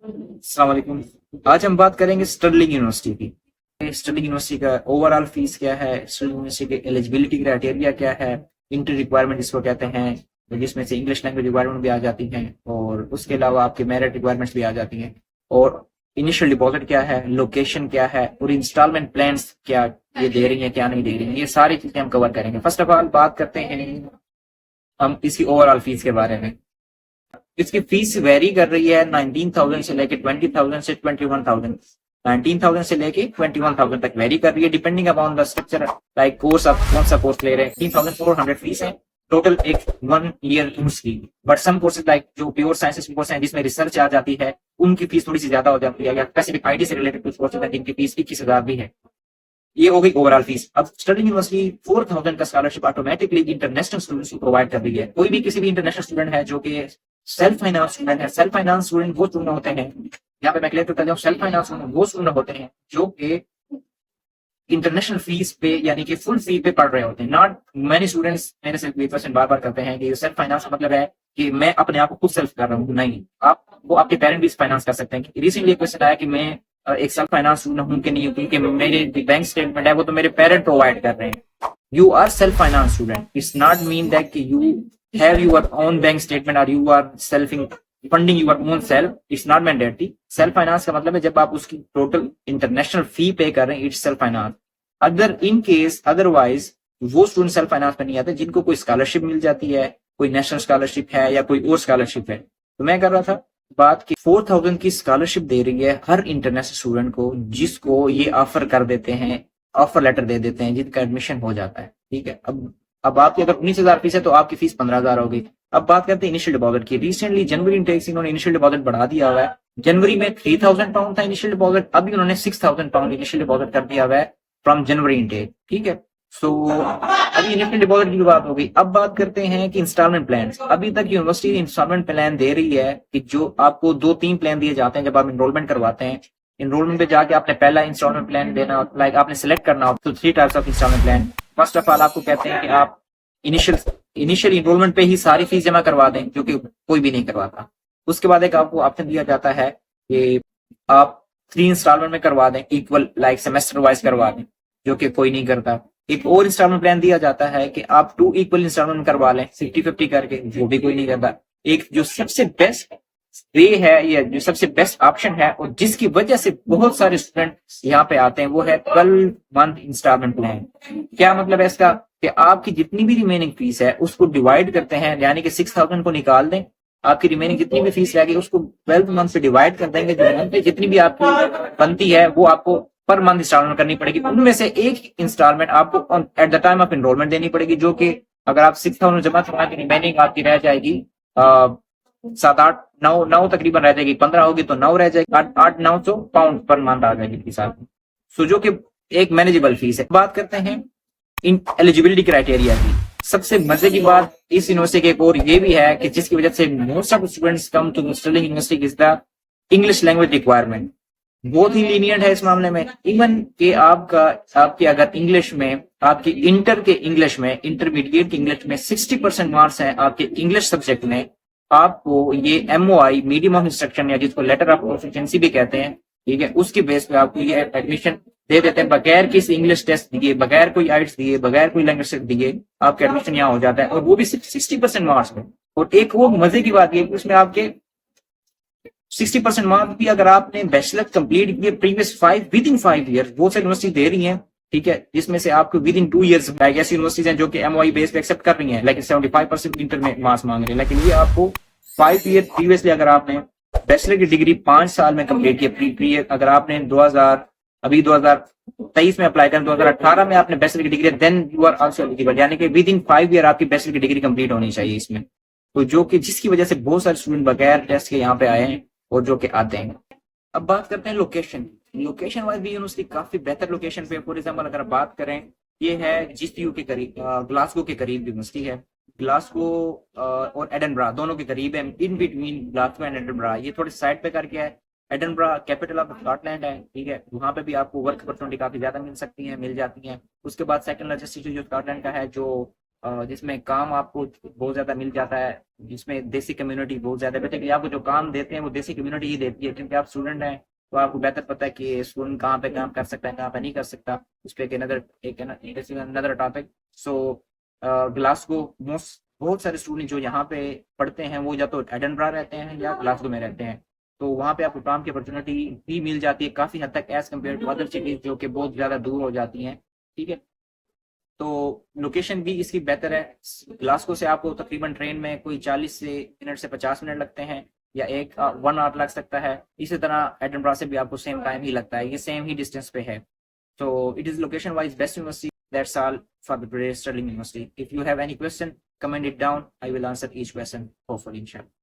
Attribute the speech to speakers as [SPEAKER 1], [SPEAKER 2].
[SPEAKER 1] अस्सलाम वालेकुम। आज हम बात करेंगे स्टर्लिंग यूनिवर्सिटी की। स्टर्लिंग यूनिवर्सिटी का ओवरऑल फीस क्या है, स्टर्लिंग यूनिवर्सिटी के एलिजिबिलिटी क्राइटेरिया क्या है, इंट्री रिक्वायरमेंट जिसको कहते हैं, जिसमें से इंग्लिश लैंग्वेज रिक्वायरमेंट भी आ जाती हैं और उसके अलावा आपके मेरिट रिक्वायरमेंट्स भी आ जाती हैं, और इनिशियल डिपॉजिट क्या है, लोकेशन क्या है, और इंस्टॉलमेंट प्लान्स क्या ये दे रही है क्या नहीं दे रही है, ये सारी चीजें हम कवर करेंगे। फर्स्ट ऑफ ऑल बात करते हैं हम इसकी ओवरऑल फीस के बारे में। इसकी फीस वेरी कर रही है 19,000 से लेके 20,000 से 21,000। 19,000 से लेके 21,000 तक वेरी कर रही है depending upon the structure, like course आप कौन सा कोर्स ले रहे हैं। 3,400 फीस है टोटल एक 1 ईयर कोर्स की। बट सम कोर्सेज लाइक जो प्योर साइंसेस कोर्स हैं जिसमें रिसर्च आ जाती है, उनकी फीस थोड़ी सी ज्यादा हो जाती है, या स्पेसिफिक आईटी से रिलेटेड कुछ कोर्सेज है जिनकी फीस 21,000 भी है। ये हो गई ओवरऑल फीस। अब स्टर्लिंग यूनिवर्सिटी 4,000 का स्कॉलरशिप ऑटोमेटिकली इंटरनेशनल स्टूडेंट्स को प्रोवाइड कर रही है। कोई भी किसी भी इंटरनेशनल स्टूडेंट है जो कि सेल्फ फाइनेंस स्टूडेंट है, सेल्फ फाइनेंस स्टूडेंट वो स्टूडेंट होते हैं, यहाँ पे मैं क्लियर करता जाऊँ, सेल्फ फाइनेंस वो स्टूडेंट होते हैं जो कि इंटरनेशनल फीस पे यानी कि फुल फी पे पढ़ रहे होते हैं। नॉट मैनी स्टूडेंट्स मेरे से क्वेश्चन बार बार करते हैं कि सेल्फ फाइनेंस का मतलब है कि मैं अपने आप को खुद सेल्फ कर रहा हूँ। नहीं, आप वो आपके पेरेंट भी फाइनेंस कर सकते हैं। रिसेंटली क्वेश्चन आया कि मैं एक सेल्फ फाइनेंस स्टूडेंट हूँ कि नहीं, क्योंकि मेरे बैंक स्टेटमेंट है वो तो मेरे पेरेंट प्रोवाइड कर रहे हैं। You are self finance student, it's not mean that कि you have your own bank statement और you are selfing funding your own self. It's not mandatory. Self finance का मतलब है जब आप उसकी टोटल इंटरनेशनल फी पे कर रहे हैं, इट्स सेल्फ फाइनेंस। अगर इन केस अदरवाइज वो स्टूडेंट सेल्फ फाइनेंस में नहीं आते जिनको कोई स्कॉलरशिप मिल जाती है, कोई नेशनल स्कॉलरशिप है या कोई और स्कॉलरशिप है। तो मैं कर रहा था बात की 4,000 की स्कॉलरशिप दे रही है हर इंटरनेशनल स्टूडेंट को जिसको ये ऑफर कर देते हैं, ऑफर लेटर दे देते हैं, जिनका एडमिशन हो जाता है। ठीक है, अब आपकी अगर 19,000 फीस है तो आपकी फीस 15,000 हो गई। अब बात करते हैं इनिशियल डिपॉजिट की। रिसेंटली जनवरी इनटेक से इन्होंने इनिशियल डिपॉजिट बढ़ा दिया हुआ है। जनवरी में 3,000 पाउंड था इनिशियल डिपॉजिट, अभी उन्होंने 6,000 पाउंड इनिशियल डिपॉजिट कर दिया हुआ है फ्रॉम जनवरी इनटेक। ठीक है, सो अभी इनिशियल डिपॉजिट की बात हो गई। अब बात करते हैं कि इंस्टॉलमेंट प्लान। अभी तक यूनिवर्सिटी इंस्टॉलमेंट प्लान दे रही है कि जो आपको 2-3 प्लान दिए जाते हैं जब आप इनरोलमेंट करवाते हैं। इनरोलमेंट पे जाके आपने पहला इंस्टॉलमेंट प्लान देना, लाइक आपने सेलेक्ट करना हो तो 3 types of installment plan. First of all आपको कहते हैं कि आप इनिशियल इनिशियल इनरोलमेंट पे ही सारी फीस जमा करवा दें, जो कि कोई भी नहीं करवाता। उसके बाद एक आपको ऑप्शन दिया जाता है कि आप 3 इंस्टॉलमेंट में करवा दें, इक्वल लाइक सेमेस्टर वाइज करवा दें, जो कि कोई नहीं करता। एक और इंस्टॉलमेंट प्लान दिया जाता है कि आप 2 इक्वल इंस्टॉलमेंट करवा लें 50-50 करके, वो भी कोई नहीं करता। एक जो सबसे बेस्ट वे है, ये जो सबसे बेस्ट ऑप्शन है और जिसकी वजह से बहुत सारे स्टूडेंट यहाँ पे आते हैं, वो है 12 मंथ इंस्टॉलमेंट प्लान। क्या मतलब है इसका कि आपकी जितनी भी रिमेनिंग फीस है उसको डिवाइड करते हैं, यानी कि 6,000 को निकाल दें, आपकी रिमेनिंग जितनी भी फीस रहेगी उसको 12 मंथ से डिवाइड कर देंगे। जो मंथ पे जितनी भी आपकी बनती है वो आपको पर मंथ इंस्टॉलमेंट करनी पड़ेगी। उनमें से एक इंस्टॉलमेंट आपको at the time of enrolment देनी पड़ेगी, जो कि अगर आप 6,000 जमा करवाएं तो रिमेनिंग आपकी रह जाएगी 7-8-9 तकरीबन रह जाएगी। 15 होगी तो 9 रह जाएगी, 8-900 पाउंड पर मंथ आ जाएगी फीस आपकी। सो जो कि एक मैनेजेबल फीस है। बात करते हैं इन एलिजिबिलिटी क्राइटेरिया की। सबसे मजे की बात इस यूनिवर्सिटी के एक और ये भी है कि जिसकी वजह से most of students come to Stirling university is the English language requirement. बहुत ही लीनियंट है इस मामले में। इवन कि आपके अगर इंग्लिश में, आपकी इंटर के इंग्लिश में, इंटरमीडिएट के इंग्लिश में 60% मार्क्स हैं आपके इंग्लिश सब्जेक्ट में, आपको ये MOI मीडियम ऑफ इंस्ट्रक्शन या जिसको लेटर ऑफ प्रोफिशिएंसी भी कहते हैं, ठीक है, उसकी बेस पे आपको ये एडमिशन दे देते हैं बगैर किसी इंग्लिश टेस्ट दिए, बगैर कोई आइट्स दिए, बगैर कोई लैंग्वेज टेस्ट दिए आपका एडमिशन यहाँ हो जाता है, और वो भी सिर्फ 60% मार्क्स में। और एक वो मजे की बात ये उसमें आपके 60% मार्क्स भी अगर आपने बैचलर कंप्लीट किए प्रीवियस 5 विद इन 5 ईयर, वो से यूनिवर्सिटी दे रही है। ठीक है, जिसमें से आपको विद इन 2 ईयर्स ऐसी यूनिवर्सिटीज हैं जो कि MOI बेस पे एक्सेप्ट कर रही हैं, लेकिन 75% इंटर में मार्क्स मांग रही है। लेकिन ये आपको 5 ईयर प्रीवियसली अगर आपने बैचलर की डिग्री 5 साल में कंप्लीट की, अगर आपने 2023 में अप्लाई कर, 2018 में आपने बैचलर की degree, then you are also eligible, यानी कि विद इन 5 ईयर आपकी बैचलर की डिग्री कंप्लीट होनी चाहिए इसमें। तो जो कि जिसकी वजह से बहुत सारे स्टूडेंट बगैर टेस्ट के यहाँ पे आए हैं और जो कि आते हैं। अब बात करते हैं लोकेशन। लोकेशन वाइज भी यूनिवर्सिटी काफी बेहतर लोकेशन पे। फॉर एग्जाम्पल अगर बात करें, ये है GCU के करीब, ग्लासगो के करीब यूनिवर्सिटी है। ग्लासगो और एडनबरा दोनों के करीब है, in between Glasgow and Edinburgh. ये थोड़े साइड पे करके है। एडनबरा कैपिटल ऑफ स्कॉटलैंड है, ठीक है, वहां पे भी आपको वर्क अपॉर्चुनिटी काफी ज्यादा मिल जाती है। उसके बाद सेकंड लार्जेस्ट सिटी जो स्कॉटलैंड का है, जो जिसमें काम आपको बहुत ज़्यादा मिल जाता है, जिसमें देसी कम्युनिटी बहुत ज़्यादा बेसिकली आपको जो काम देते हैं वो देसी कम्युनिटी ही देती है, क्योंकि आप स्टूडेंट हैं तो आपको बेहतर पता है कि स्टूडेंट कहाँ पे काम कर सकता है, कहाँ पे नहीं कर सकता। उस पर एक अनदर टॉपिक। सो ग्लासगो मोस्ट बहुत सारे स्टूडेंट जो यहाँ पे पढ़ते हैं वो या तो एडनब्रा रहते हैं या ग्लासगो में रहते हैं, तो वहाँ पे आपको काम की अपॉर्चुनिटी भी मिल जाती है काफ़ी हद तक as compare to other cities जो कि बहुत ज़्यादा दूर हो जाती हैं। ठीक है, तो लोकेशन भी इसकी बेहतर है। ग्लासगो से आपको तकरीबन ट्रेन में कोई 40 से मिनट से 50 मिनट लगते हैं, या 1 आवर लग सकता है। इसी तरह एडनब्रा से भी आपको सेम टाइम ही लगता है, ये सेम ही डिस्टेंस पे है। So it is location wise best university. That's all for the today's Sterling University. If you have any question, comment it down. I will answer each question hopefully inshallah.